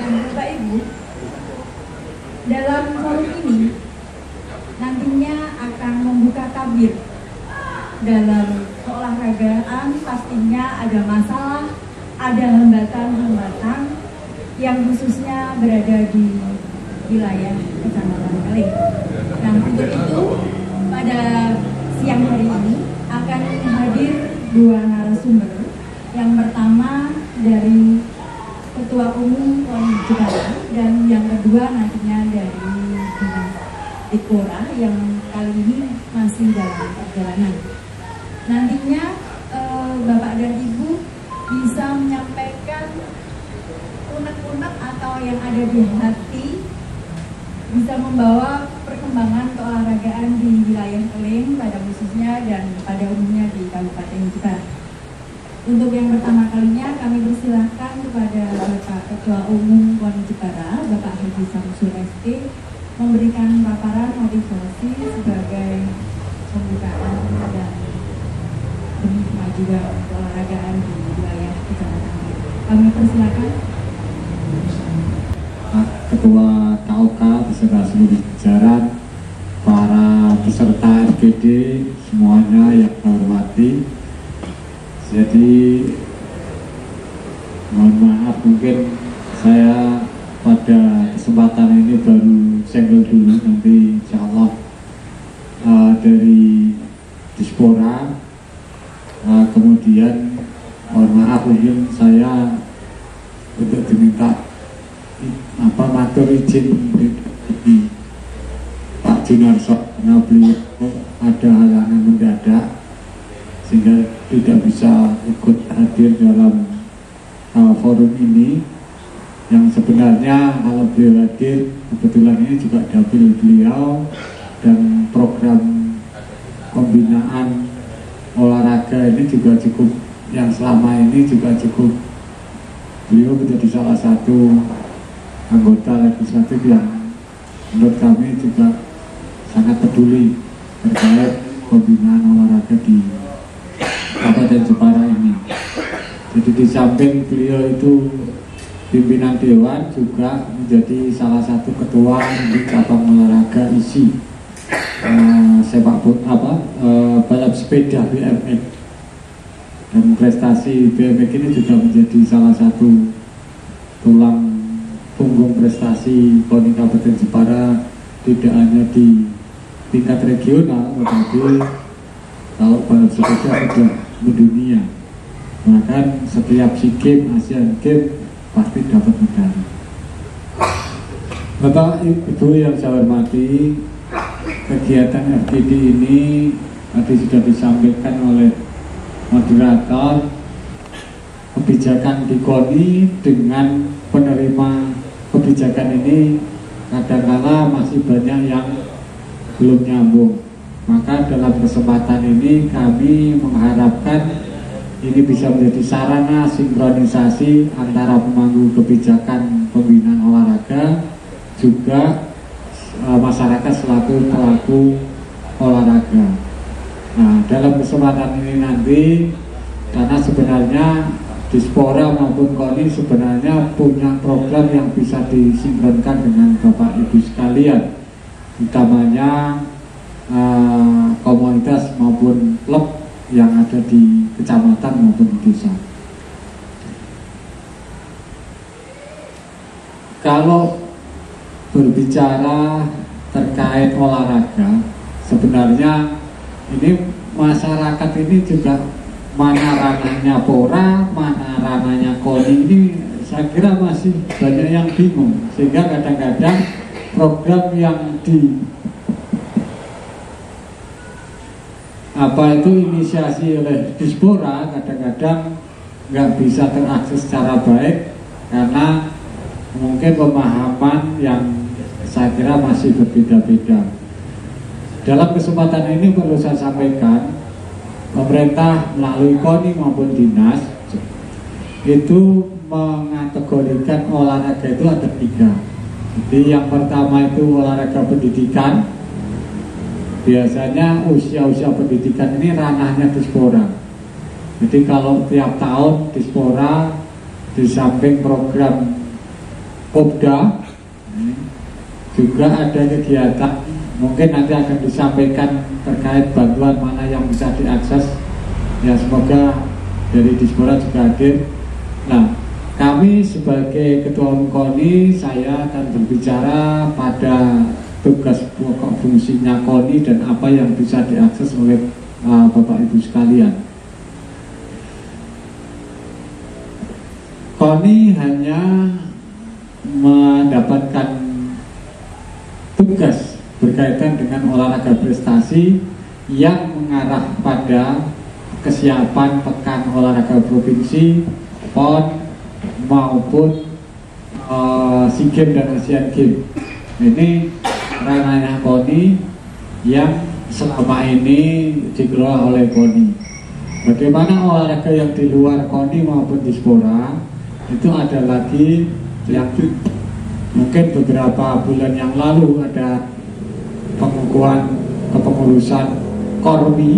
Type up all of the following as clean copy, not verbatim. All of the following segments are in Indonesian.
dan Bapak Ibu, dalam forum ini nantinya akan membuka tabir. Dalam keolahragaan pastinya ada masalah, ada hambatan-hambatan yang khususnya berada di wilayah Kecamatan Keling. Nah, untuk itu pada siang hari ini akan hadir dua narasumber. Yang pertama dari Ketua Umum KONI Jepara dan yang kedua nantinya dari Dinas Dikpora yang kali ini masih dalam perjalanan. Nantinya Bapak dan Ibu bisa menyampaikan unek-unek atau yang ada di hati, bisa membawa perkembangan keolahragaan di wilayah Keling pada khususnya dan pada umumnya di Kabupaten Jepara. Untuk yang pertama kalinya kami persilahkan kepada Bapak Ketua Umum KONI Jepara, Bapak Haji Samsul ST, memberikan paparan motivasi sebagai pembukaan dan demi kemajuan keolahragaan di wilayah Kecamatan Keling. Kami persilakan. Ketua KOK beserta seluruh jajaran, para peserta FGD semuanya yang saya hormati. Jadi mohon maaf mungkin saya pada kesempatan ini baru senggol dulu, nanti insya Allah dari Dispora, kemudian mohon maaf mungkin saya untuk diminta matur izin di Pak Junarso karena beliau ada halangan mendadak sehingga tidak bisa ikut hadir dalam forum ini. Yang sebenarnya kalau beliau hadir, kebetulan ini juga dapil beliau dan program pembinaan olahraga ini juga cukup, yang selama ini juga cukup, beliau menjadi salah satu anggota legislatif yang menurut kami juga sangat peduli terkait pembinaan olahraga di Kabupaten Jepara ini. Jadi di samping beliau itu pimpinan dewan, juga menjadi salah satu ketua di cabang olahraga isi sepak bola balap sepeda BMX, dan prestasi BMX ini juga menjadi salah satu tulang punggung prestasi KONI Kabupaten Jepara, tidak hanya di tingkat regional tetapi kalau balap sepeda sudah mendunia, bahkan setiap SEA Games, Asian Games pasti dapat medali. Bapak Ibu yang saya hormati, kegiatan FGD ini tadi sudah disampaikan oleh moderator. Kebijakan di KONI dengan penerima kebijakan ini kadang-kala masih banyak yang belum nyambung. Maka dalam kesempatan ini kami mengharapkan ini bisa menjadi sarana sinkronisasi antara pemangku kebijakan pembinaan olahraga juga masyarakat selaku pelaku olahraga. Nah, dalam kesempatan ini nanti, karena sebenarnya Dispora maupun KONI sebenarnya punya program yang bisa disinkronkan dengan Bapak Ibu sekalian, utamanya komunitas maupun klub yang ada di kecamatan maupun di desa. Kalau berbicara terkait olahraga, sebenarnya ini masyarakat ini juga mana ranahnya Pora, mana ranahnya KONI, ini saya kira masih banyak yang bingung, sehingga kadang-kadang program yang inisiasi oleh Dispora kadang-kadang nggak bisa terakses secara baik karena mungkin pemahaman yang saya kira masih berbeda-beda. Dalam kesempatan ini perlu saya sampaikan, pemerintah melalui KONI maupun dinas itu mengategorikan olahraga itu ada 3. Jadi yang pertama itu olahraga pendidikan. Biasanya usia-usia pendidikan ini ranahnya Dispora. Jadi kalau tiap tahun Dispora di samping program Popda juga ada kegiatan, mungkin nanti akan disampaikan terkait bantuan mana yang bisa diakses. Ya semoga dari Dispora juga hadir. Nah, kami sebagai Ketua Umum KONI, saya akan berbicara pada tugas pokok fungsinya KONI dan apa yang bisa diakses oleh Bapak Ibu sekalian. KONI hanya mendapatkan tugas berkaitan dengan olahraga prestasi yang mengarah pada kesiapan pekan olahraga provinsi, PON maupun SEA Games dan Asian Games. Ini ranahnya KONI yang selama ini dikelola oleh KONI. Bagaimana olahraga yang di luar KONI maupun Dispora itu ada lagi yang mungkin beberapa bulan yang lalu ada pengukuhan kepengurusan KORMI,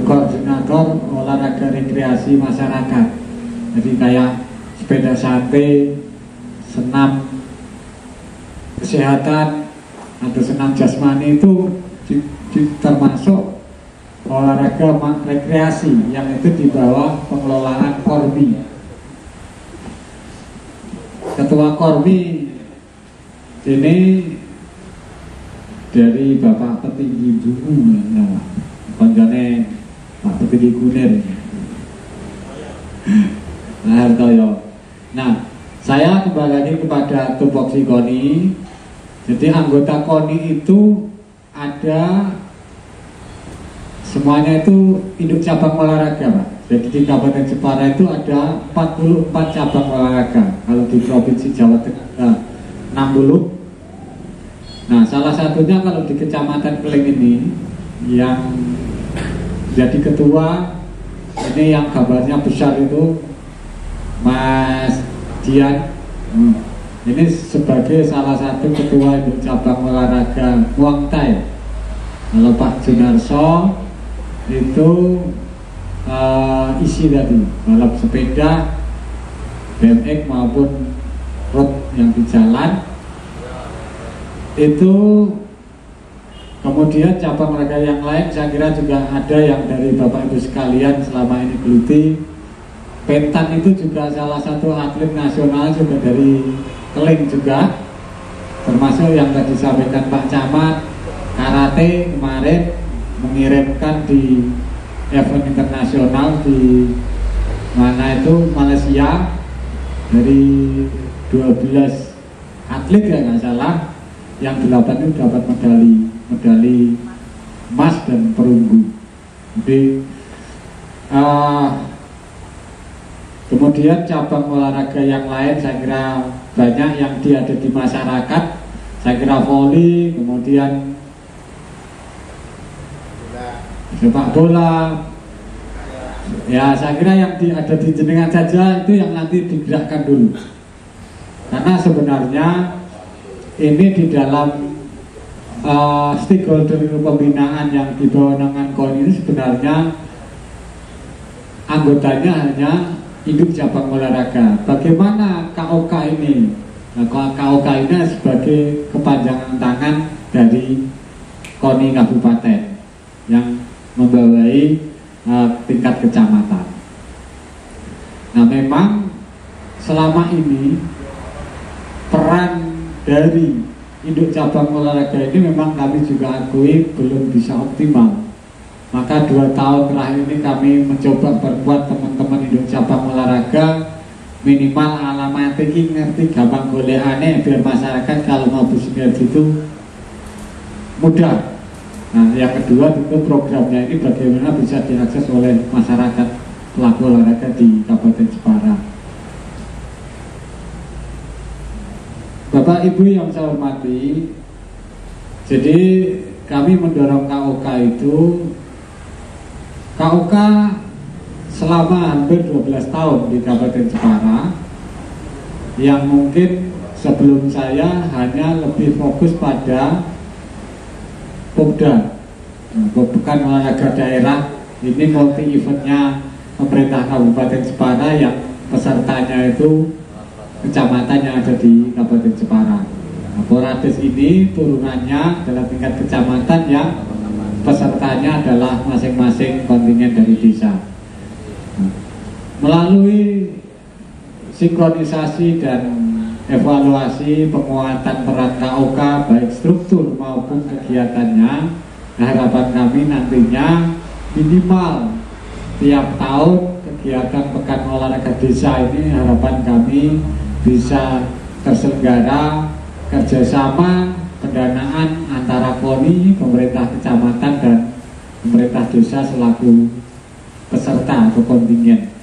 koordinator olahraga rekreasi masyarakat. Jadi kayak sepeda santai, senam kesehatan atau senam jasmani itu termasuk olahraga rekreasi yang itu di bawah pengelolaan KORMI. Ketua KORMI ini dari Bapak Petinggi Bungu, konjone Pak Petinggi Kunir. Nah, saya kembali lagi kepada tupoksi KONI. Jadi anggota KONI itu ada semuanya itu induk cabang olahraga, Pak. Jadi di Kabupaten Jepara itu ada 44 cabang olahraga. Kalau di Provinsi Jawa Tengah 60. Nah, salah satunya kalau di Kecamatan Kleng ini yang jadi ketua, ini yang gambarnya besar itu Mas Dian. Ini sebagai salah satu ketua induk cabang olahraga Muang Thai. Kalau Pak Junarso itu isi tadi balap sepeda, BMX maupun road yang di jalan itu. Kemudian cabang olahraga yang lain saya kira juga ada yang dari Bapak Ibu sekalian selama ini geluti. Pentan itu juga salah satu atlet nasional juga dari Kleng juga, termasuk yang tadi disampaikan Pak Camat. Karate kemarin mengirimkan di event internasional di mana itu Malaysia, dari 12 atlet ya nggak salah, yang 8 itu dapat medali emas dan perunggu. Jadi kemudian cabang olahraga yang lain saya kira banyak yang ada di masyarakat. Saya kira voli, kemudian sepak bola. Ya saya kira yang ada di jenengan saja itu yang nanti digerakkan dulu. Karena sebenarnya ini di dalam stakeholder pembinaan yang di bawah naungan KONI ini sebenarnya anggotanya hanya induk cabang olahraga. Bagaimana KOK ini? Nah, KOK ini sebagai kepanjangan tangan dari KONI Kabupaten yang membawahi tingkat kecamatan. Nah, memang selama ini peran dari induk cabang olahraga ini memang kami juga akui belum bisa optimal. Maka 2 tahun terakhir ini kami mencoba berbuat teman-teman induk cabang olahraga minimal alamat ini ngerti gampang golekane biar masyarakat kalau mau bersinergi itu mudah. Nah, yang kedua tentu programnya ini bagaimana bisa diakses oleh masyarakat pelaku olahraga di Kabupaten Jepara. Bapak Ibu yang saya hormati, jadi kami mendorong KOK itu, KOK selama hampir 12 tahun di Kabupaten Jepara, yang mungkin sebelum saya hanya lebih fokus pada Popda, bukan olahraga daerah. Ini multi eventnya pemerintah Kabupaten Jepara yang pesertanya itu kecamatan yang ada di Kabupaten Jepara. Nah, Porades ini turunannya adalah tingkat kecamatan yang pesertanya adalah masing-masing kontingen dari desa. Nah, melalui sinkronisasi dan evaluasi penguatan peran KOK baik struktur maupun kegiatannya, harapan kami nantinya minimal tiap tahun kegiatan Pekan Olahraga Desa ini harapan kami bisa terselenggara kerjasama pendanaan antara KONI, pemerintah kecamatan dan pemerintah desa selaku peserta atau kontingen.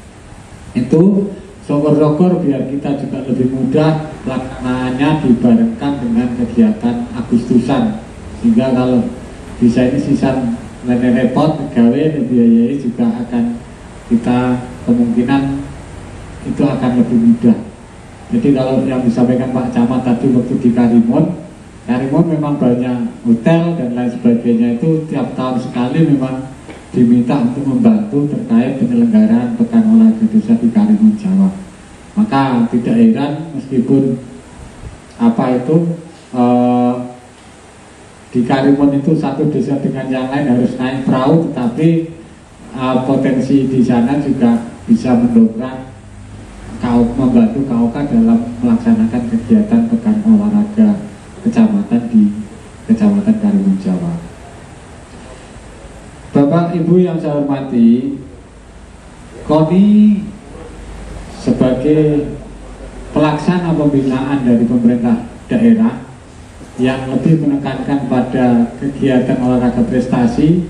Itu syukur-syukur biar kita juga lebih mudah pelaksanaannya dibarengkan dengan kegiatan Agustusan, sehingga kalau bisa ini sisa lain repot gawe biayai juga akan kita kemungkinan itu akan lebih mudah. Jadi kalau yang disampaikan Pak Camat tadi waktu di Karimun memang banyak hotel dan lain sebagainya, itu tiap tahun sekali memang diminta untuk membantu terkait penyelenggaraan Pekan Olahraga Desa di Karimun Jawa. Maka tidak heran meskipun di Karimun itu satu desa dengan yang lain harus naik perahu, tetapi potensi di sana juga bisa mendongkrak membantu KOK dalam melaksanakan kegiatan Pekan Olahraga Kecamatan di Kecamatan Karimun Jawa. Bapak Ibu yang saya hormati, KONI sebagai pelaksana pembinaan dari pemerintah daerah yang lebih menekankan pada kegiatan olahraga prestasi,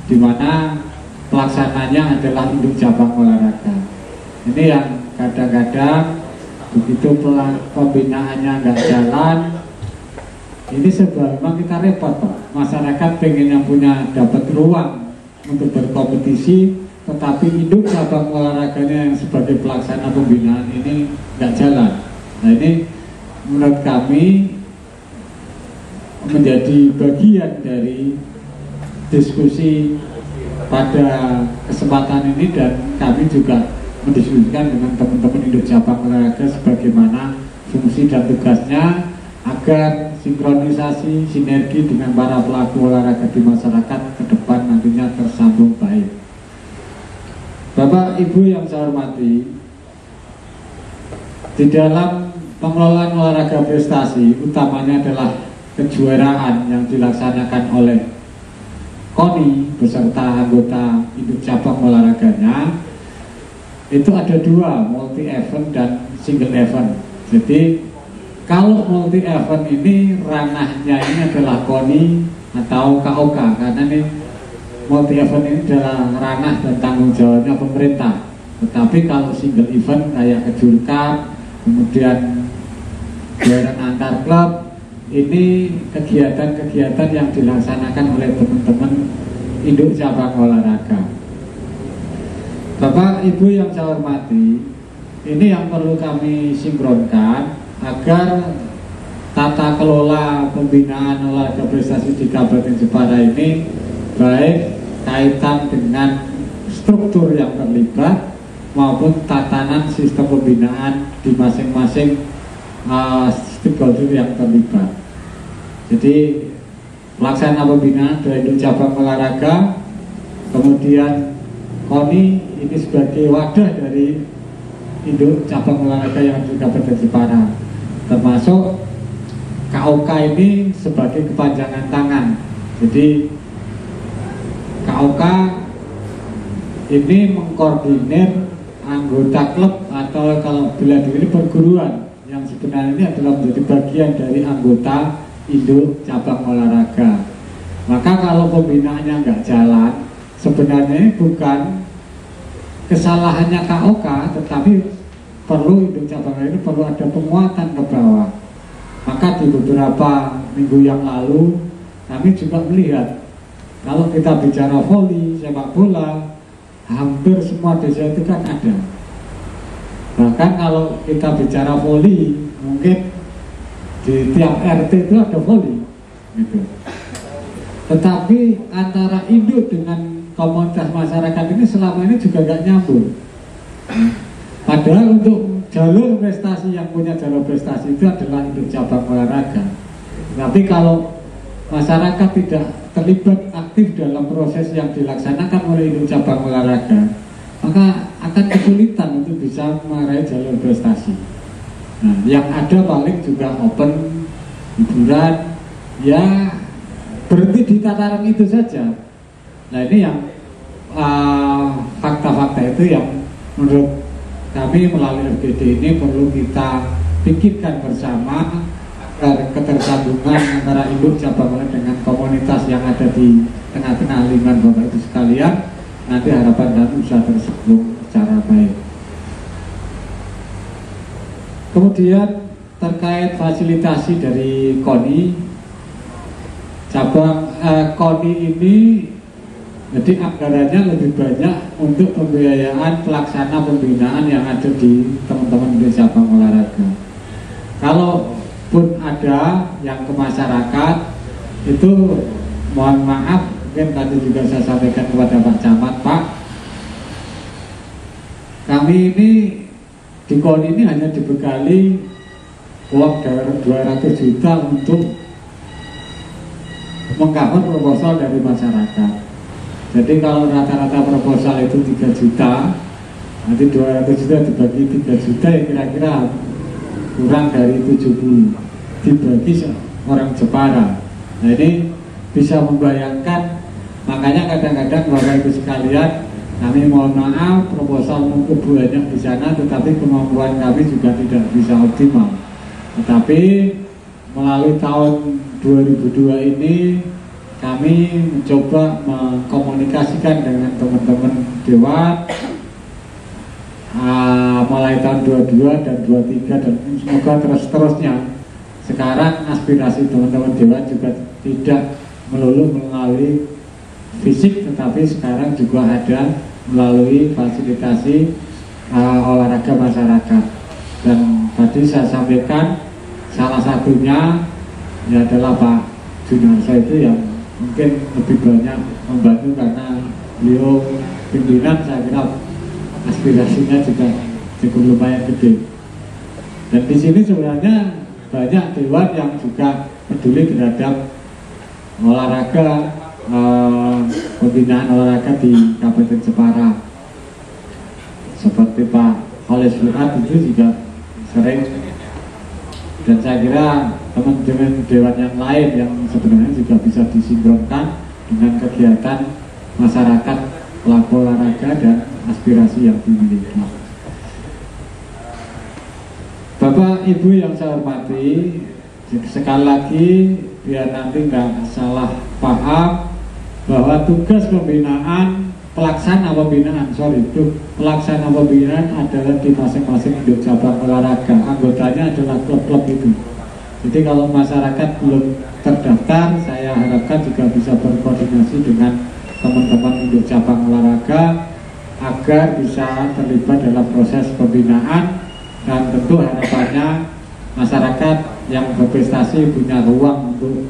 di mana pelaksananya adalah induk cabang olahraga. Ini yang kadang-kadang begitu pembinaannya nggak jalan, ini sebenarnya kita repot Pak. Masyarakat pengen yang punya dapat ruang untuk berkompetisi, tetapi induk cabang olahraganya yang sebagai pelaksana pembinaan ini nggak jalan. Nah ini menurut kami menjadi bagian dari diskusi pada kesempatan ini, dan kami juga mendiskusikan dengan teman-teman induk cabang olahraga sebagaimana fungsi dan tugasnya agar sinkronisasi sinergi dengan para pelaku olahraga di masyarakat ke depan nantinya tersambung baik. Bapak Ibu yang saya hormati, di dalam pengelolaan olahraga prestasi utamanya adalah kejuaraan yang dilaksanakan oleh KONI beserta anggota induk cabang olahraganya. Itu ada dua, multi event dan single event. Jadi kalau multi event ini ranahnya ini adalah KONI atau KOK, karena ini multi event ini adalah ranah dan tanggung jawabnya pemerintah. Tetapi kalau single event kayak Kejur Cup, kemudian kejuaraan antar klub, ini kegiatan-kegiatan yang dilaksanakan oleh teman-teman induk cabang olahraga. Bapak Ibu yang saya hormati, ini yang perlu kami sinkronkan agar tata kelola pembinaan olahraga prestasi di Kabupaten Jepara ini baik kaitan dengan struktur yang terlibat maupun tatanan sistem pembinaan di masing-masing stakeholder yang terlibat. Jadi pelaksana pembinaan dari induk cabang olahraga, kemudian KONI ini sebagai wadah dari induk cabang olahraga yang juga berada di Jepara, termasuk KOK ini sebagai kepanjangan tangan. Jadi KOK ini mengkoordinir anggota klub atau kalau bila diri perguruan yang sebenarnya ini adalah menjadi bagian dari anggota induk cabang olahraga. Maka kalau pembinaannya nggak jalan, sebenarnya bukan kesalahannya KOK, tetapi perlu induk cabang ini perlu ada penguatan ke bawah. Maka di beberapa minggu yang lalu kami juga melihat kalau kita bicara voli, sepak bola, hampir semua desa itu kan ada. Bahkan kalau kita bicara voli, mungkin di tiap RT itu ada voli gitu. Tetapi antara induk dengan komunitas masyarakat ini selama ini juga gak nyambung. Padahal untuk jalur prestasi yang punya jalur prestasi itu adalah induk cabang olahraga. Tapi kalau masyarakat tidak terlibat aktif dalam proses yang dilaksanakan oleh induk cabang olahraga, maka akan kesulitan untuk bisa meraih jalur prestasi. Nah, yang ada paling juga open, hiburan, ya berhenti di tataran itu saja. Nah, ini yang fakta-fakta itu yang menurut kami melalui FGD ini perlu kita pikirkan bersama agar ketersambungan antara induk cabang olahraga dengan komunitas yang ada di tengah-tengah lingkungan Bapak Ibu sekalian nanti harapan dan usaha tersambung secara baik. Kemudian terkait fasilitasi dari KONI, cabang KONI ini jadi anggarannya lebih banyak untuk pembiayaan pelaksana pembinaan yang ada di teman-teman di cabang olahraga. Kalau pun ada yang ke masyarakat itu mohon maaf, mungkin tadi juga saya sampaikan kepada Pak Camat, Pak, kami ini di KONI ini hanya dibekali uang 200 juta untuk mengcover proposal dari masyarakat. Jadi kalau rata-rata proposal itu 3 juta, nanti 200 juta dibagi 3 juta ya kira-kira kurang dari 70 dibagi orang Jepara. Nah, ini bisa membayangkan, makanya kadang-kadang Bapak Ibu sekalian, kami mohon maaf proposal mungkin banyak di sana, tetapi kemampuan kami juga tidak bisa optimal. Tetapi melalui tahun 2002 ini kami mencoba mengkomunikasikan dengan teman-teman Dewan mulai tahun 22 dan 23 dan semoga terus-terusnya. Sekarang aspirasi teman-teman Dewan juga tidak melulu melalui fisik, tetapi sekarang juga ada melalui fasilitasi olahraga masyarakat. Dan tadi saya sampaikan salah satunya ya adalah Pak Junarso itu yang mungkin lebih banyak membantu karena beliau pimpinan, saya kira aspirasinya juga cukup lumayan gede. Dan di sini sebenarnya banyak dewan yang juga peduli terhadap olahraga, pembinaan olahraga di Kabupaten Jepara. Seperti Pak Holis Fuad itu juga sering, dan saya kira teman-teman dewan yang lain yang sebenarnya juga bisa disinkronkan dengan kegiatan masyarakat pelaku olahraga dan aspirasi yang dimiliki. Bapak Ibu yang saya hormati, sekali lagi biar nanti nggak salah paham bahwa tugas pembinaan pelaksana pembinaan adalah di masing-masing induk cabang olahraga. Anggotanya adalah klub-klub itu. Jadi kalau masyarakat belum terdaftar, saya harapkan juga bisa berkoordinasi dengan teman-teman induk cabang olahraga agar bisa terlibat dalam proses pembinaan, dan tentu harapannya masyarakat yang berprestasi punya ruang untuk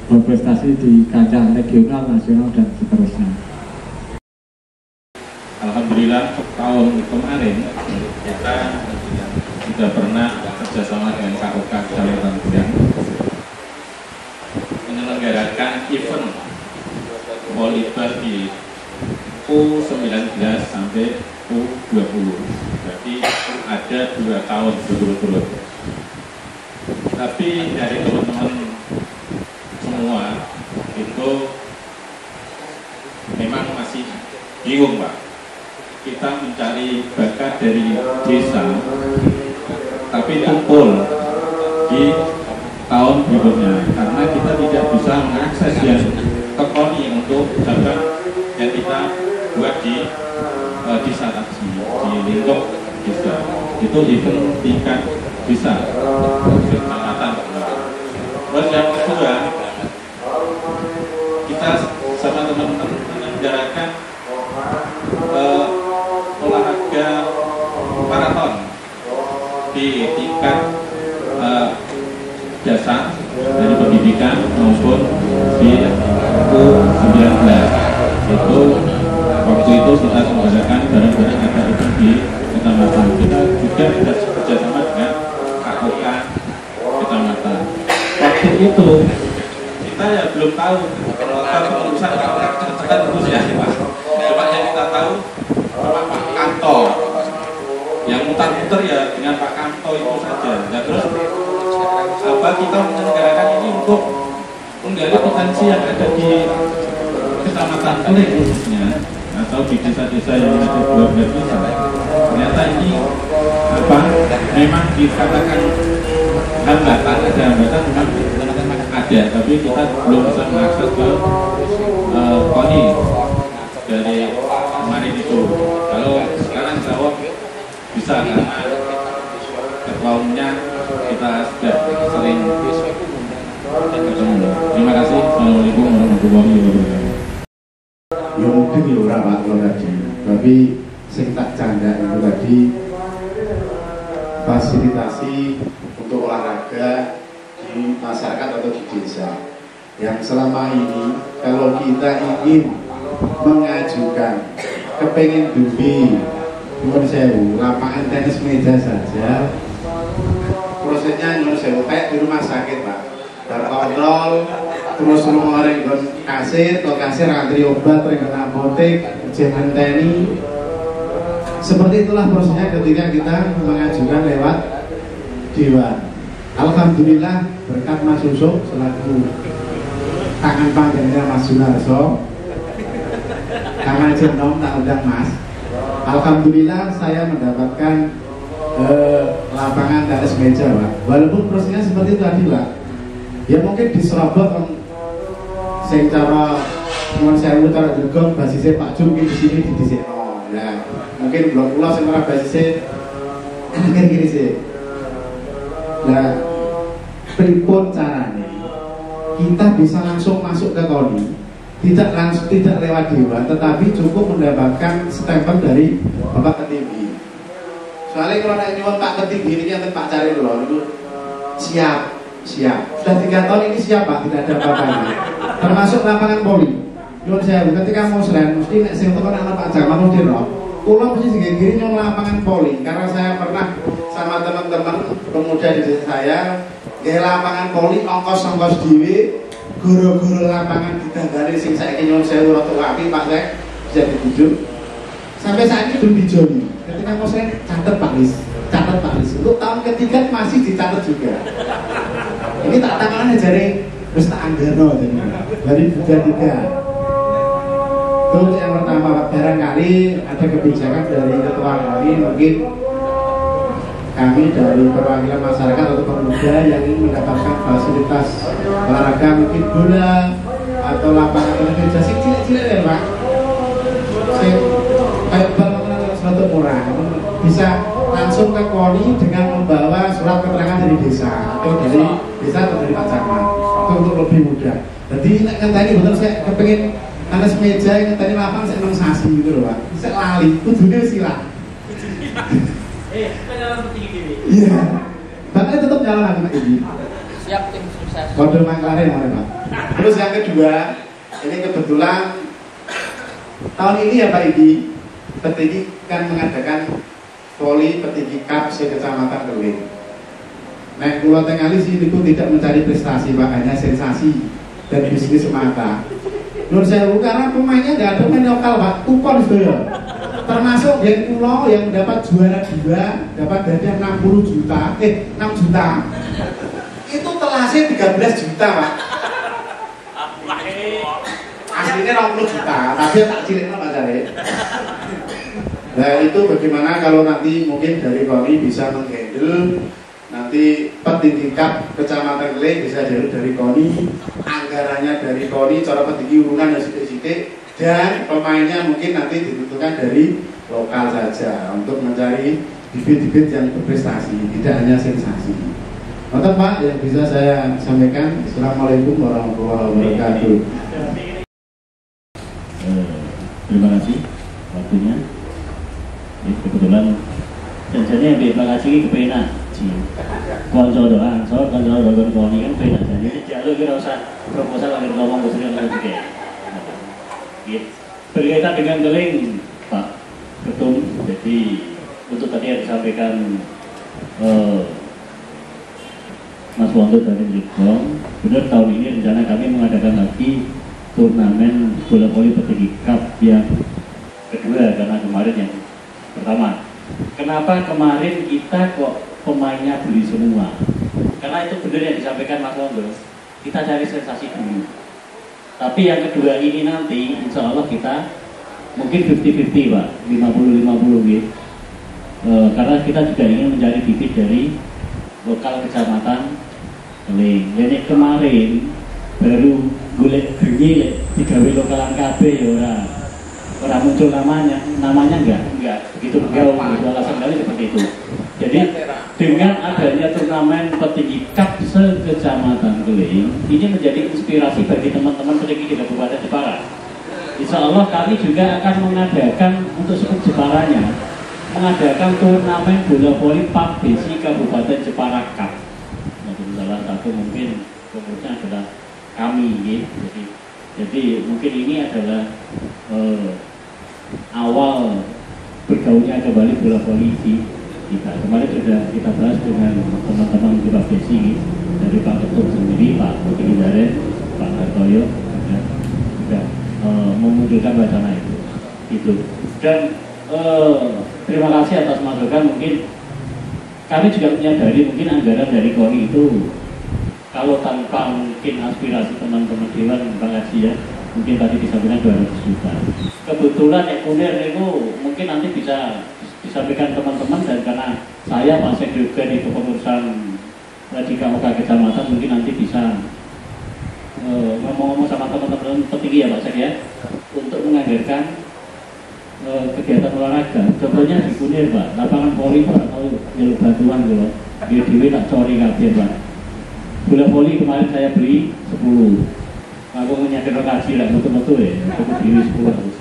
berprestasi di kancah regional, nasional, dan seterusnya. Alhamdulillah tahun kemarin kita sudah pernah kerjasama dengan KOK Kecamatan Bidang menyelenggarakan event volleyball di U19 sampai U20. Berarti ada 2 tahun berturut-turut. Tapi dari teman-teman semua itu memang masih bingung, Pak. Kita mencari bakat dari desa, tapi tumpul di tahun berikutnya karena kita tidak bisa mengakses yang ke KONI untuk cabang yang kita buat di desa tadi, di lingkup desa. Itu event tingkat desa, kecamatan. Terus yang kedua, kita sama teman-teman menyelenggarakan olahraga maraton di tingkat dasar dari pendidikan maupun di U19. Itu waktu itu kita selenggarakan bareng-bareng ada itu di kecamatan. Kita juga itu kita ya belum tahu apa urusan kita terus ya Pak. Cuma yang kita tahu Pak Kanto yang mutar-muter ya dengan Pak Kanto itu saja. Nah, terus apa kita menyelenggarakan ini untuk menggali potensi yang ada di kecamatan Keling khususnya atau di desa-desa yang ada 12 desa. Ternyata ini apa memang dikatakan hambatan, ada hambatan memang ada, tapi kita belum bisa mengakses ke KONI dari kemarin itu. Kalau sekarang jawab bisa karena ketua umumnya kita sudah sering ketemu. Terima kasih. Assalamualaikum warahmatullahi wabarakatuh. Ya mungkin ya ora Pak tadi, tapi sing tak canda itu tadi fasilitasi untuk olahraga di masyarakat atau di desa yang selama ini kalau kita ingin mengajukan kepengen dubi nyuwun sewu lapangan tenis meja saja prosesnya nyuwun sewu kayak di rumah sakit Pak, kontrol terus orang kasir atau kasir antri obat ring apotek jangan teni. Seperti itulah prosesnya ketika kita mengajukan lewat dewan. Alhamdulillah berkat Mas Yusuf selaku tangan panjangnya Mas Junarso, tangan jenong tak undang Mas. Alhamdulillah saya mendapatkan lapangan tenis meja Pak. Walaupun prosesnya seperti itu tadi Pak, ya mungkin diserobot sing cara nuwun sewu cara jegong basisnya Pak Jum di sini di sini. Nah, mungkin belum pulau sing ora basisnya mungkin gini sih. Nah, pripun caranya kita bisa langsung masuk ke KONI, tidak lewat dewan, tetapi cukup mendapatkan stempel dari Bapak Ketinggi. Soalnya kalau ada nyuwun Pak Ketinggi ini yang Pak cari loh itu siap. Sudah 3 tahun ini siap Pak, tidak ada apa-apa. Termasuk lapangan poli. Nyuwun saya ketika mau selain mesti nek sing tekan anak Pak Jamal mesti roh. Kula mesti segini nyuwun lapangan poli karena saya pernah sama teman-teman pemuda di desa saya nggih lapangan poli ongkos-ongkos dhewe, guru-guru lapangan ditandani sing saiki nyuwun sewu rada api Pak Sek bisa ditunjuk. Sampai saat ini belum dijoni. Ketika mau selain catat Pak Lis. Untuk tahun ketiga masih dicatat juga. Ini tak tangannya jari terus tak anggarno dari 3. Itu yang pertama, barangkali ada kebijakan dari ketua kami, mungkin kami dari perwakilan masyarakat atau pemuda yang ingin mendapatkan fasilitas olahraga mungkin bola atau lapangan tenis sing cilik-cilik ya Pak. Sing kayak bangunan suatu murah bisa langsung ke KONI dengan membawa surat keterangan dari desa atau dari Pak Camat untuk lebih mudah. Jadi tadi betul saya kepengen tenis meja yang tadi lapangan saya sasi gitu loh Pak. Saya lali, kudune silang. Jalan seperti ini. Iya. Bahkan tetap jalan lagi Pak ini. Siap tim sukses. Kode mangklare Pak. Terus yang kedua, ini kebetulan tahun ini ya Pak Idi, Petinggi kan mengadakan Poli Petinggi Cup se-Kecamatan Keling. Nek kula tengali sih niku tidak mencari prestasi Pak, hanya sensasi dan bisnis semata. Nur sewu karena pemainnya nggak ada pemain lokal Pak, kupon sedaya. Termasuk yang pulau yang dapat juara 2 dapat hadiah 60 juta, 6 juta. Itu telasnya 13 juta Pak. Aslinya 60 juta, tapi tak ciliknya Pak Jare. Nah itu bagaimana kalau nanti mungkin dari KONI bisa menghandle nanti petinggi Cup Kecamatan Keling bisa dari KONI, anggarannya dari KONI, cara petinggi urunan dan sidik-sidik, dan pemainnya mungkin nanti ditentukan dari lokal saja untuk mencari bibit-bibit yang berprestasi, tidak hanya sensasi. Mantap Pak yang bisa saya sampaikan. Assalamualaikum warahmatullahi wabarakatuh. Terima kasih waktunya. Kebetulan janjinya yang di belakang sini kepenak konco doang, soal konco doang KONI kan kepenak. Jadi jalur kita usah proposal lagi ngomong kesini lagi juga. Berkaitan dengan Keling Pak Ketum, jadi untuk tadi yang disampaikan Mas Wonto dari Ligong, benar tahun ini rencana kami mengadakan lagi turnamen bola voli petinggi cup yang kedua, karena kemarin yang pertama. Kenapa kemarin kita kok pemainnya beli semua? Karena itu benar yang disampaikan Mas Wonto, kita cari sensasi dulu. Tapi yang kedua ini nanti insya Allah kita mungkin 50-50 Pak, 50-50 gitu. Karena kita juga ingin mencari bibit dari lokal kecamatan Keling. Jadi kemarin baru golek gengil digawe lokalan KB ya ora muncul namanya enggak begitu jauh, itu alasan kali seperti itu. Jadi dengan adanya turnamen petinggi cup se-Kecamatan Keling ini menjadi inspirasi bagi teman-teman petinggi di Kabupaten Jepara. Insya Allah kami juga akan mengadakan untuk sub Jeparanya, mengadakan turnamen bola voli PABC Kabupaten Jepara Cup. Nah, salah satu mungkin pengurusnya adalah kami, gitu. Jadi mungkin ini adalah awal bergaulnya kembali bola voli di kita. Kemarin sudah kita bahas dengan teman-teman di PABC dari Pak Ketum sendiri, Pak Putri Daren, Pak Hartoyo juga memunculkan wacana itu. Dan terima kasih atas masukan. Mungkin kami juga menyadari mungkin anggaran dari KONI itu kalau tanpa mungkin aspirasi teman-teman Dewan Pengkaji ya, mungkin tadi disampaikan 200 juta. Kebetulan Ekuner itu mungkin nanti bisa disampaikan teman-teman, dan karena saya Pak Sekda juga di kepengurusan di KOK Kecamatan, mungkin nanti bisa ngomong-ngomong sama teman-teman petinggi ya Pak Sekda ya, untuk menganggarkan kegiatan olahraga. Contohnya di Kunir Pak, lapangan voli Pak, atau jalur bantuan gitu. Dewi tak cori kabeh Pak. Bola voli kemarin saya beli 10. Aku menyadar lokasi lah, betul-betul ya. Aku beli 10 harus.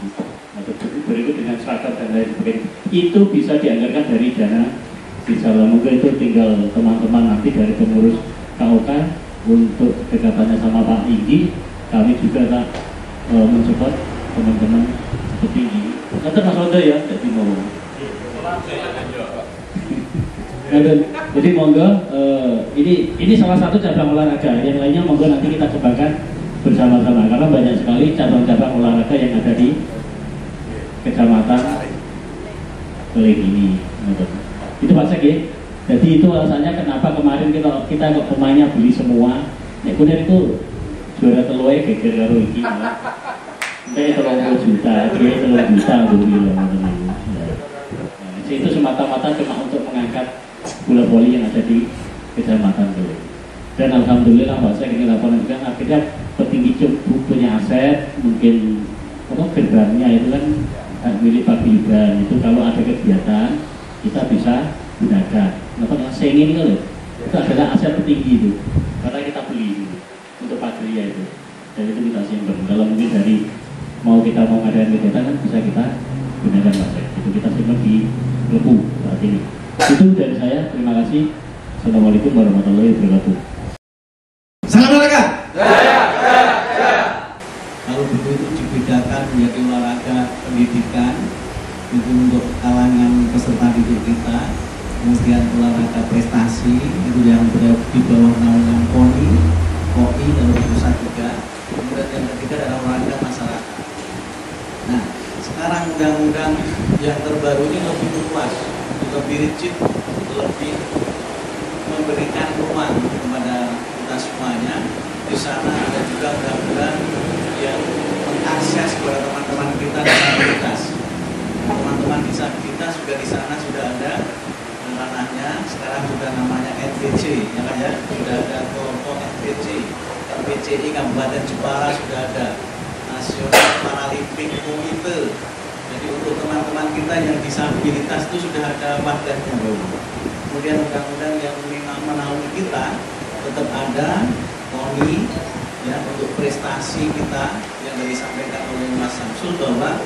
Berikut dengan seragam dan lain sebagainya. Itu bisa dianggarkan dari dana desa. Semoga itu tinggal teman-teman nanti dari pengurus KOK untuk kedekatannya sama Pak Inggi. Kami juga tak mensupport teman-teman petinggi. Nanti Mas Wonto ya, jadi mau. Jadi monggo, ini salah satu cabang olahraga. Yang lainnya monggo nanti kita kembangkan bersama-sama, karena banyak sekali cabang-cabang olahraga yang ada di Kecamatan Keling ini. Itu Pak Sek ya. Jadi itu alasannya kenapa kemarin kita kok pemainnya beli semua. Nek Kunir itu juara telue geger karo iki. Saya 30 juta, dia 30 juta dulu. Itu semata-mata cuma untuk mengangkat bola voli yang ada di Kecamatan Keling. Dan alhamdulillah Pak Sek ini laporan juga akhirnya petinggi cukup punya aset, mungkin gerbangnya itu kan milik Pak Gibran, itu kalau ada kegiatan kita bisa gunakan. Nah, seng ini kan itu adalah aset petinggi itu, karena kita beli itu untuk pagria itu, dan itu kita simpan. Kalau mungkin dari kita mau ngadain kegiatan kan bisa kita gunakan Pak Sek. Itu kita simpan di Lepu saat ini. Itu dari saya. Terima kasih. Assalamualaikum warahmatullahi wabarakatuh. Salam olahraga. Kalau begitu dibedakan menjadi olahraga pendidikan itu untuk kalangan peserta didik kita, kemudian olahraga prestasi itu yang berada di bawah naungan KOI dan pusat juga, kemudian yang ketiga adalah olahraga masyarakat. Nah, sekarang undang-undang yang terbaru ini lebih luas, lebih rigid, lebih memberikan ruang kepada kita semuanya. Di sana ada juga undang-undang yang mengakses kepada teman-teman kita disabilitas. Teman-teman disabilitas juga di sana sudah ada ranahnya. Sekarang sudah namanya NPC, ya kan ya? Sudah ada kelompok NPC, NPCI Kabupaten Jepara sudah ada, Nasional Paralimpik Komite. Jadi untuk teman-teman kita yang disabilitas itu sudah ada wadahnya. Kemudian undang-undang yang menaungi kita tetap ada KONI ya, untuk prestasi kita yang disampaikan oleh Mas Samsul bahwa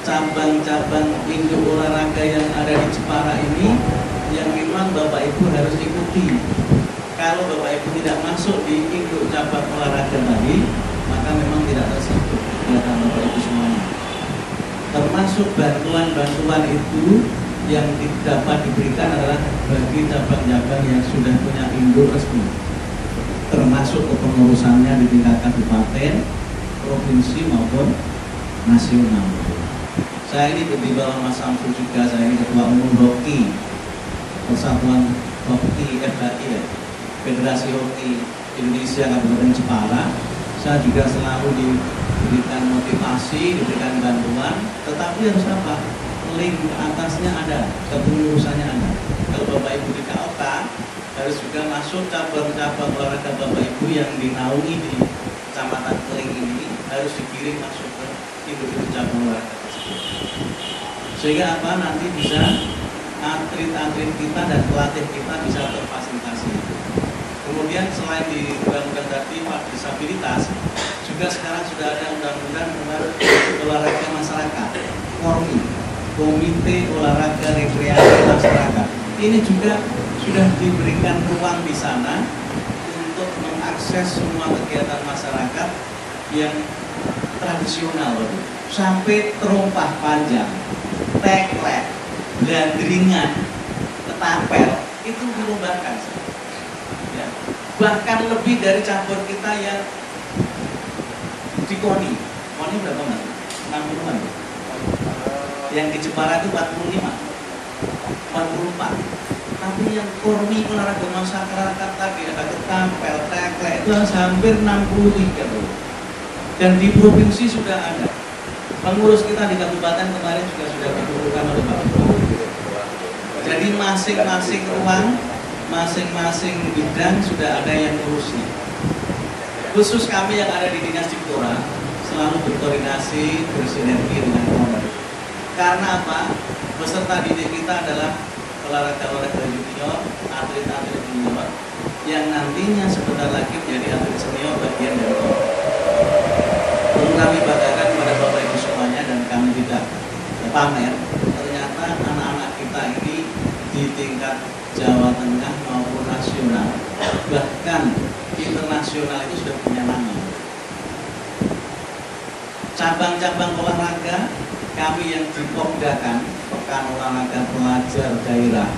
cabang-cabang induk olahraga yang ada di Jepara ini yang memang Bapak Ibu harus ikuti. Kalau Bapak Ibu tidak masuk di induk cabang olahraga tadi, maka memang tidak tersentuh kegiatan Bapak Ibu semuanya. Termasuk bantuan-bantuan itu yang dapat diberikan adalah bagi cabang-cabang yang sudah punya induk resmi. termasuk kepengurusannya di tingkat kabupaten, provinsi maupun nasional. Saya ini di bawah Mas Samsul juga, saya ini Ketua Umum Hoki Persatuan Hoki FHI ya, Federasi Hoki Indonesia Kabupaten Jepara. Saya juga selalu diberikan motivasi, diberikan bantuan, tetapi harus apa? Link ke atasnya ada, kepengurusannya ada. Kalau Bapak Ibu di KOK harus juga masuk cabang-cabang olahraga Bapak Ibu yang dinaungi di Kecamatan Keling ini harus dikirim masuk ke individu cabang olahraga tersebut. Sehingga apa? Nanti bisa atlet-atlet kita dan pelatih kita bisa terfasilitasi. Kemudian selain di undang-undang tadi disabilitas, juga sekarang sudah ada undang-undang tentang olahraga masyarakat, KORMI, Komite Olahraga Rekreasi Masyarakat. Ini juga sudah diberikan ruang di sana untuk mengakses semua kegiatan masyarakat yang tradisional, sampai terompah panjang, teklek, gandringan, ketapel, itu dilombakan. Ya. Bahkan lebih dari cabur kita yang di KONI berapa mas? 60-an. Yang di Jepara itu 45, 44. Tapi yang KORMI olahraga masyarakat tadi ada ketapel, teklek itu hampir 63 tuh. Dan di provinsi sudah ada. Pengurus kita di kabupaten kemarin juga sudah dikumpulkan oleh Pak Gubernur. Jadi masing-masing ruang, masing-masing bidang sudah ada yang ngurusi. Khusus kami yang ada di Dinas Diktora selalu berkoordinasi, bersinergi dengan Polres. Karena apa? Peserta didik kita adalah olahraga junior, atlet-atlet junior yang nantinya sebentar lagi menjadi atlet senior bagian dari Polres. Perlu kami banggakan kepada Bapak Ibu semuanya dan kami tidak pamer. Ternyata anak-anak kita ini di tingkat Jawa Tengah maupun nasional, bahkan internasional itu sudah punya nama. Cabang-cabang olahraga kami yang dipomdakan, Pekan Olahraga Pelajar Daerah,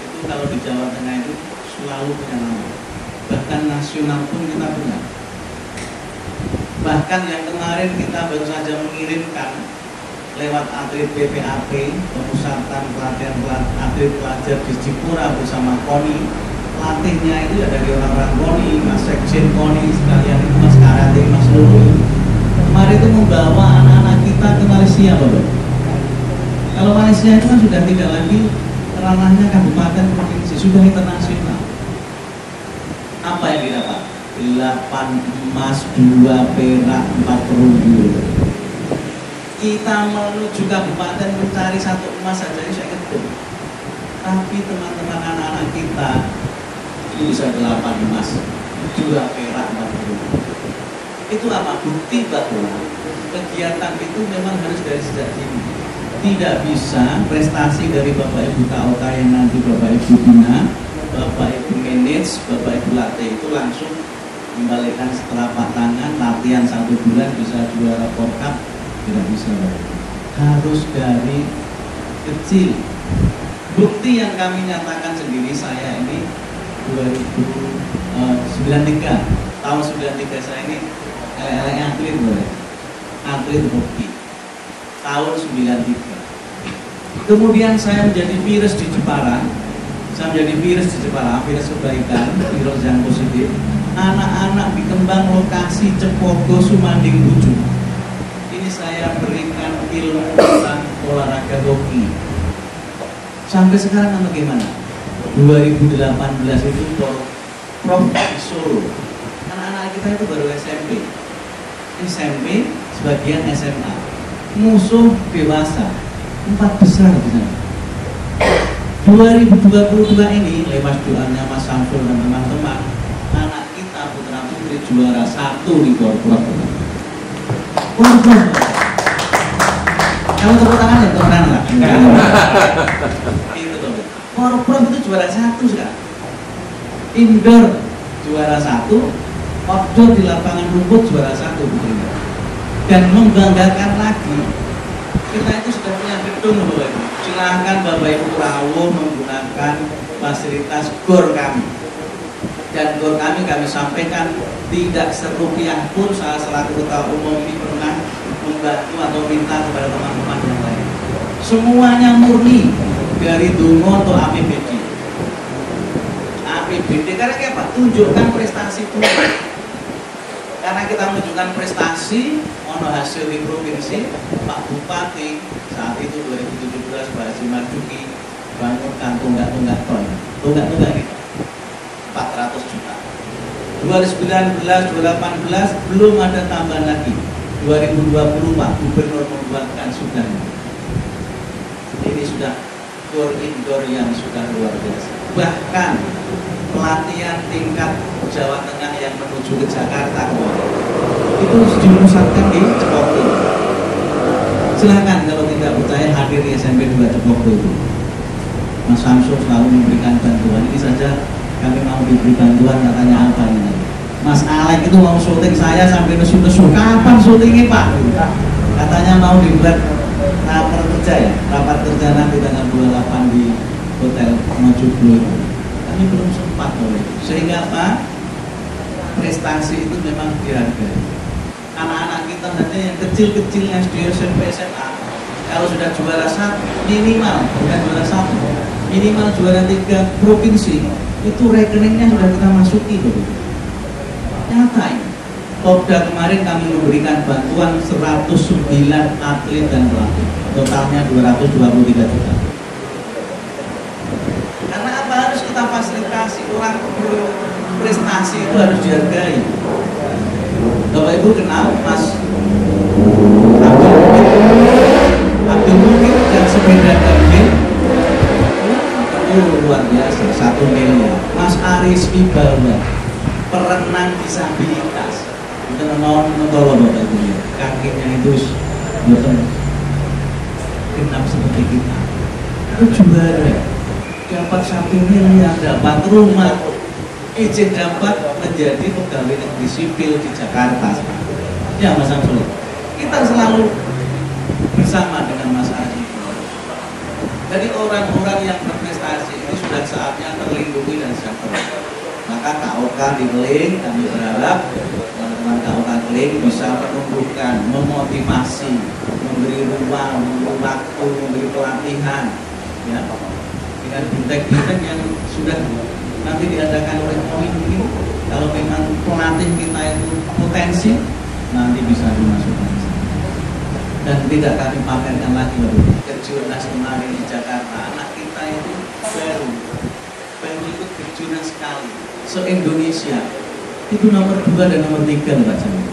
itu kalau di Jawa Tengah itu selalu punya nama. Bahkan nasional pun kita punya. Bahkan yang kemarin kita baru saja mengirimkan lewat atlet PPAP, pemusatan pelatihan atlet pelajar di Jepura bersama KONI. Pelatihnya itu ya dari orang-orang KONI, Mas Sekjen KONI sekalian itu Mas Karate, Mas Lulu. Kemarin itu membawa anak-anak kita ke Malaysia, Bapak. Kalau Malaysia itu kan sudah tidak lagi ranahnya kabupaten provinsi, sudah internasional. Apa yang didapat? 8 emas, 2 perak, 4 perunggu. Kita menuju kabupaten mencari 1 emas saja ini saya ketemu. Tapi teman-teman anak-anak kita ini bisa 8 emas, 2 perak, 4 perunggu. Itu apa? Bukti bahwa kegiatan itu memang harus dari sejak dini. Tidak bisa prestasi dari Bapak Ibu KOK yang nanti Bapak Ibu bina, Bapak Ibu manage, Bapak Ibu latih itu langsung kembalikan setelapak tangan, latihan 1 bulan bisa juara Porcup, tidak bisa. Harus dari kecil. Bukti yang kami nyatakan sendiri, saya ini 2093 tahun 93 saya ini atlet boleh, atlet hoki tahun 93. Kemudian saya menjadi virus di Jepara, virus kebaikan, virus yang positif. Anak-anak di Kembang lokasi Cepogo Sumanding Buju. Ini saya berikan ilmu tentang olahraga hoki. Sampai sekarang bagaimana? 2018 itu Prof di Solo. Anak-anak kita itu baru SMP, sebagian SMA. Musuh dewasa 4 besar di sana. 2022 ini lewat doanya Mas Samsul dan teman-teman, anak kita putra putri juara 1 di Porprov. Kamu tepuk tangan ya, tepuk tangan lah. Itu tuh. Porprov itu juara 1 sekarang. Indoor juara 1, outdoor di lapangan rumput juara 1 putrinya. Dan membanggakan lagi, kita itu sudah punya gedung Bapak Ibu. Silahkan Bapak Ibu rawuh menggunakan fasilitas GOR kami. Dan gor kami sampaikan tidak serupiah pun saya selaku ketua umum ini pernah membantu atau minta kepada teman-teman yang lain. Semuanya murni dari Dungo atau APBD. APBD karena apa? Tunjukkan prestasi dulu. Karena kita menunjukkan prestasi, ono hasil di provinsi, Pak Bupati saat itu 2017 Pak Haji Marjuki bangunkan tunggak-tunggak ton, tunggak-tunggak itu 400 juta. 2019, 2018 belum ada tambahan lagi. 2020 Pak Gubernur membuatkan sudah. Ini sudah gor indoor yang sudah luar biasa. Bahkan pelatihan tingkat Jawa Tengah yang menuju ke Jakarta itu dimusatkan di Cepoko. Silahkan kalau tidak percaya hadir di SMP 2 Cepoko itu. Mas Samsul selalu memberikan bantuan. Ini saja kami mau diberi bantuan, katanya apa ini? Mas Alek itu mau syuting saya sampai nesu-nesu. Kapan syutingnya Pak? Katanya mau dibuat rapat kerja ya, rapat kerja nanti tanggal 28 di Hotel Mojoblo. Kami belum sempat oleh. Sehingga apa? Prestasi itu memang dihargai. Anak-anak kita nanti yang kecil-kecil SD, SMP, SMA, kalau sudah juara satu minimal, bukan juara satu, minimal juara 3 provinsi, itu rekeningnya sudah kita masuki loh. Nyata ini. Popda kemarin kami memberikan bantuan 109 atlet dan pelatih, totalnya 223 juta. Karena apa, harus kita fasilitasi orang prestasi itu harus dihargai. Bapak Ibu kenal Mas Abdul Mukid dan sepeda Gambir itu luar biasa, 1 miliar. Mas Aris Wibawa perenang disabilitas itu nonton Bapak Ibu ya, kakinya itu bukan genap seperti kita. Itu juara, dapat 1 miliar, dapat rumah, izin dapat menjadi pegawai negeri sipil di Jakarta. Ya Mas Samsul, kita selalu bersama dengan Mas Aji. Jadi orang-orang yang berprestasi ini sudah saatnya terlindungi dan sejahtera. Maka KOK di Keling, kami berharap teman-teman KOK Keling bisa menumbuhkan, memotivasi, memberi ruang, memberi waktu, memberi pelatihan, ya, dengan bintang-bintang yang sudah nanti diadakan oleh Koi mungkin. Kalau memang pelatih kita itu potensi, nanti bisa dimasukkan. Dan tidak kami pamerkan lagi kejurnas kemarin di Jakarta, anak kita itu baru ikut kejurnas sekali. Se-Indonesia itu nomor 2 dan nomor 3 loh Pak Jamil.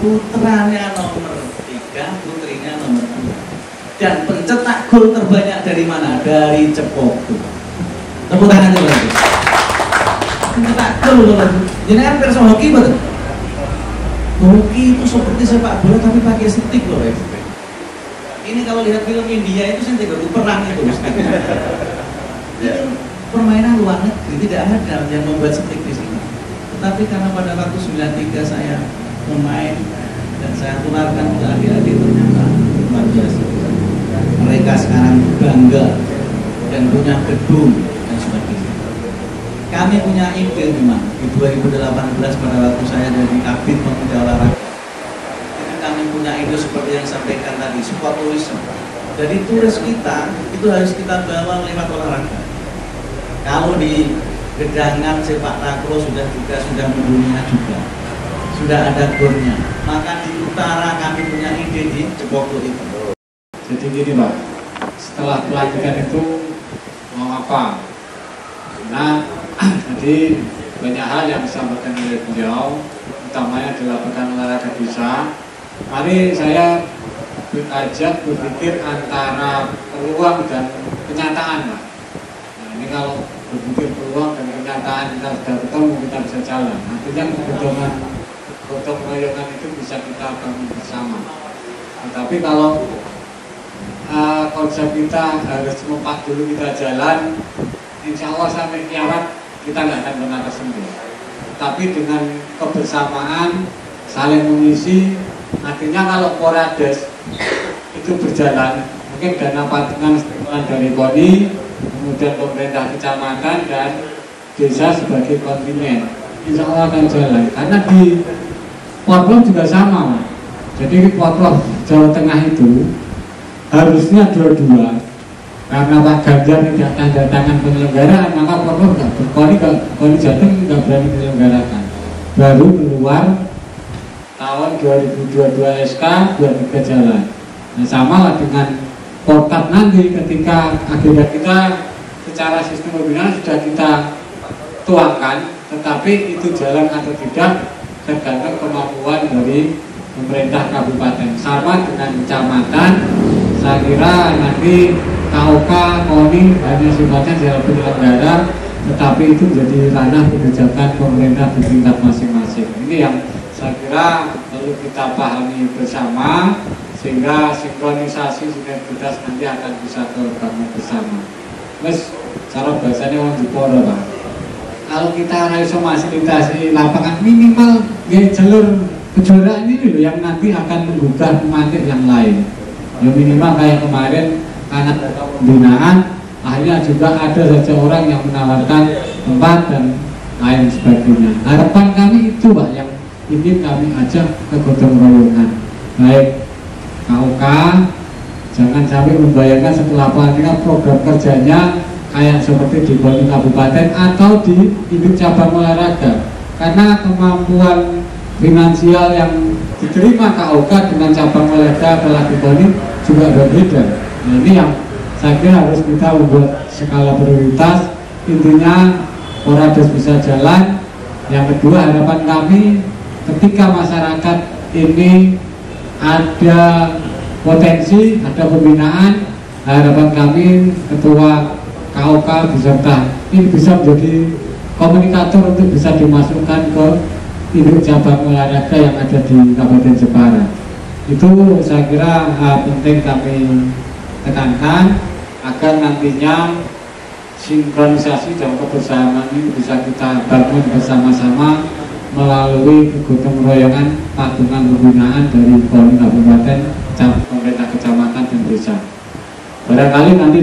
Putranya nomor 3, putrinya nomor 2. Dan pencetak gol terbanyak dari mana? Dari Cepoko. Tepuk tangan dulu lagi. Pencetak gol loh. Jadi kan perso hoki betul. Hoki itu seperti sepak bola tapi pakai stick loh. Ini kalau lihat film India itu sendiri perang itu sticknya. Permainan luar negeri tidak ada yang membuat stick di sini. Tetapi karena pada waktu 93 saya pemain dan saya tularkan ke adik-adik, ternyata luar biasa. Mereka sekarang bangga dan punya gedung dan sebagainya. Kami punya ide memang di 2018 pada waktu saya jadi Kabid Pemuda Olahraga. Itu kami punya ide seperti yang sampaikan tadi, sport tourism. Jadi turis kita itu harus kita bawa lewat olahraga. Kalau di Gedangan sepak takraw sudah mendunia juga, sudah ada gornya. Maka di utara kami punya ide di Cepoko itu. Jadi gini Pak, setelah pelantikan itu mau apa? Nah, jadi banyak hal yang disampaikan oleh beliau, utamanya adalah pekan olahraga desa. Mari saya ajak berpikir antara peluang dan kenyataan Pak. Ini kalau berpikir peluang dan kenyataan kita sudah ketemu, kita bisa jalan. Artinya gotong royongan itu bisa kita bangun bersama. Tetapi kalau konsep kita harus mempak dulu kita jalan, insya Allah sampai kiamat kita nggak akan pernah kesentuh. Tapi dengan kebersamaan, saling mengisi, artinya kalau Porades itu berjalan, mungkin dana patungan dari KONI, kemudian pemerintah kecamatan dan desa sebagai kontinen, insya Allah akan jalan. Karena di Porprov juga sama, Pak. Jadi Porprov Jawa Tengah itu harusnya dua-dua. Karena Pak Ganjar tidak tanda tangan penyelenggaraan, maka Porprov nggak Koni Jateng nggak berani menyelenggarakan. Baru keluar tahun 2022 SK 23 jalan. Nah, sama lah dengan Porkat nanti ketika agenda kita secara sistem pembinaan sudah kita tuangkan, tetapi itu jalan atau tidak tergantung kemampuan dari pemerintah kabupaten. Sama dengan kecamatan, saya kira nanti KOK, KONI hanya sifatnya jalan penyelenggara, tetapi itu menjadi ranah kebijakan pemerintah di tingkat masing-masing. Ini yang saya kira perlu kita pahami bersama, sehingga sinkronisasi sinergitas nanti akan bisa terbangun bersama. Mas, cara bahasanya orang Jepara, Pak. Kalau kita raiso fasilitasi lapangan minimal ya jalur kejuaraan ini loh yang nanti akan membuka pemantik yang lain. Ya minimal kayak kemarin anak pembinaan, akhirnya juga ada saja orang yang menawarkan tempat dan lain sebagainya. Harapan kami itu, Pak, yang ingin kami ajak ke gotong royongan. Baik KOK, jangan sampai membayangkan setelah pelantikan program kerjanya kayak seperti di Koni Kabupaten atau di induk cabang olahraga, karena kemampuan finansial yang diterima KOK dengan cabang olahraga apalagi Koni juga berbeda. Nah, ini yang saya kira harus kita membuat skala prioritas. Intinya Porades bisa jalan. Yang kedua, harapan kami ketika masyarakat ini ada potensi, ada pembinaan, harapan kami ketua KOK beserta ini bisa menjadi komunikator untuk bisa dimasukkan ke induk cabang olahraga yang ada di Kabupaten Jepara. Itu saya kira penting kami tekankan agar nantinya sinkronisasi dan kebersamaan ini bisa kita bangun bersama-sama melalui gotong royongan patungan pembinaan dari Koni Kabupaten, pemerintah kecamatan dan desa. Barangkali nanti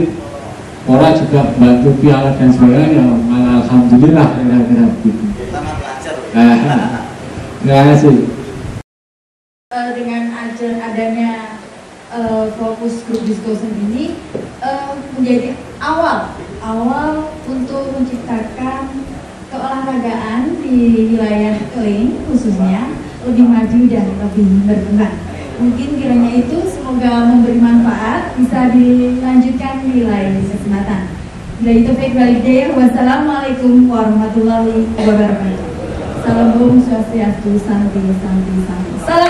Pora juga bantu piala dan sebagainya, ya malah alhamdulillah kira-kira begitu. Terima kasih. Dengan adanya fokus grup diskusi ini menjadi awal untuk menciptakan keolahragaan di wilayah Kling khususnya lebih maju dan lebih berkembang. Mungkin kiranya itu semoga memberi manfaat, bisa dilanjutkan di lain kesempatan. Bila itu baik balik deh. Wassalamualaikum warahmatullahi wabarakatuh. Salam Om Swastiastu, Santi. Salam.